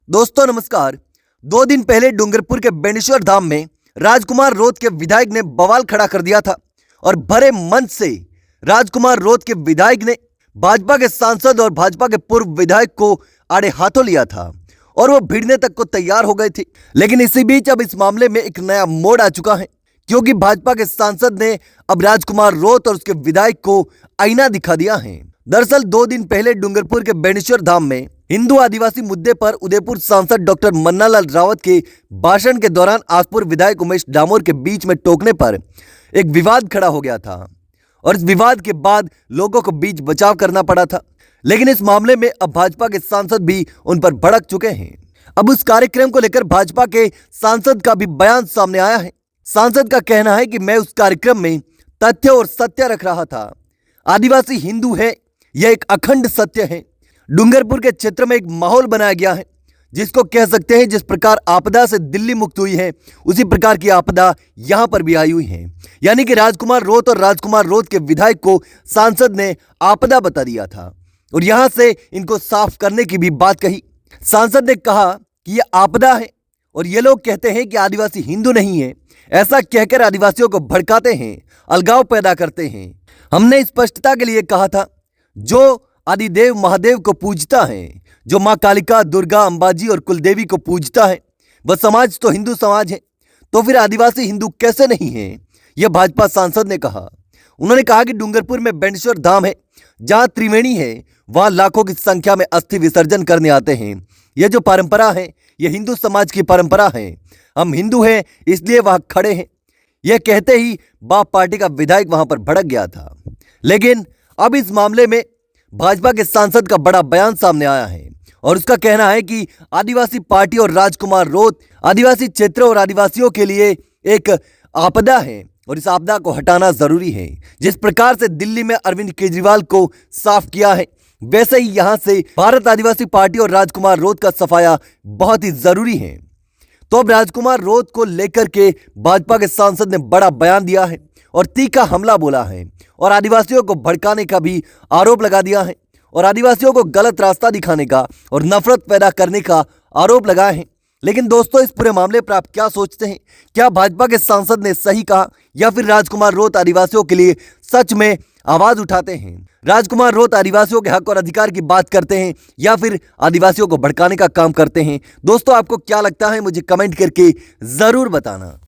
दोस्तों नमस्कार। 2 दिन पहले डूंगरपुर के बेणेश्वर धाम में राजकुमार रोत के विधायक ने बवाल खड़ा कर दिया था और भरे मंच से राजकुमार रोत के विधायक ने भाजपा के सांसद और भाजपा के पूर्व विधायक को आड़े हाथों लिया था और वो भिड़ने तक को तैयार हो गए थे। लेकिन इसी बीच अब इस मामले में एक नया मोड़ आ चुका है, क्योंकि भाजपा के सांसद ने अब राजकुमार रोत और उसके विधायक को आईना दिखा दिया है। दरअसल 2 दिन पहले डूंगरपुर के बेणेश्वर धाम में हिंदू आदिवासी मुद्दे पर उदयपुर सांसद डॉक्टर मन्नालाल रावत के भाषण के दौरान आसपुर विधायक उमेश डामोर के बीच में टोकने पर एक विवाद खड़ा हो गया था और इस विवाद के बाद लोगों को बीच बचाव करना पड़ा था। लेकिन इस मामले में अब भाजपा के सांसद भी उन पर भड़क चुके हैं। अब उस कार्यक्रम को लेकर भाजपा के सांसद का भी बयान सामने आया है। सांसद का कहना है कि मैं उस कार्यक्रम में तथ्य और सत्य रख रहा था। आदिवासी हिंदू है, यह एक अखंड सत्य है। डूंगरपुर के क्षेत्र में एक माहौल बनाया गया है, जिसको कह सकते हैं जिस प्रकार आपदा से दिल्ली मुक्त हुई है, उसी प्रकार की आपदा यहां पर भी आई हुई है। यानी कि राजकुमार रोत और राजकुमार रोत के विधायक को सांसद ने आपदा बता दिया था और यहां से इनको साफ करने की भी बात कही। सांसद ने कहा कि यह आपदा है और ये लोग कहते हैं कि आदिवासी हिंदू नहीं है। ऐसा कहकर आदिवासियों को भड़काते हैं, अलगाव पैदा करते हैं। हमने स्पष्टता के लिए कहा था, जो आदिदेव महादेव को पूजता है, जो माँ कालिका, दुर्गा, अंबाजी और कुलदेवी को पूजता है, वह समाज तो हिंदू समाज है, तो फिर आदिवासी हिंदू कैसे नहीं है, यह भाजपा सांसद ने कहा। उन्होंने कहा कि डूंगरपुर में बेणेश्वर धाम है, जहां त्रिवेणी है, वहां लाखों की संख्या में अस्थि विसर्जन करने आते हैं। यह जो परंपरा है, यह हिंदू समाज की परंपरा है। हम हिंदू हैं, इसलिए वहां खड़े हैं। यह कहते ही बाप पार्टी का विधायक वहां पर भड़क गया था। लेकिन अब इस मामले में भाजपा के सांसद का बड़ा बयान सामने आया है और उसका कहना है कि आदिवासी पार्टी और राजकुमार रोत आदिवासी क्षेत्रों और आदिवासियों के लिए एक आपदा है और इस आपदा को हटाना जरूरी है। जिस प्रकार से दिल्ली में अरविंद केजरीवाल को साफ किया है, वैसे ही यहां से भारत आदिवासी पार्टी और राजकुमार रोत का सफाया बहुत ही जरूरी है। तो अब राजकुमार रोत को लेकर के भाजपा के सांसद ने बड़ा बयान दिया है और तीखा हमला बोला है और आदिवासियों को भड़काने का भी आरोप लगा दिया है और आदिवासियों को गलत रास्ता दिखाने का और नफरत पैदा करने का आरोप लगाए हैं। लेकिन दोस्तों, इस पूरे मामले पर आप क्या सोचते हैं? क्या भाजपा के सांसद ने सही कहा या फिर राजकुमार रोत आदिवासियों के लिए सच में आवाज उठाते हैं? राजकुमार रोत आदिवासियों के हक और अधिकार की बात करते हैं या फिर आदिवासियों को भड़काने का काम करते हैं? दोस्तों, आपको क्या लगता है? मुझे कमेंट करके जरूर बताना।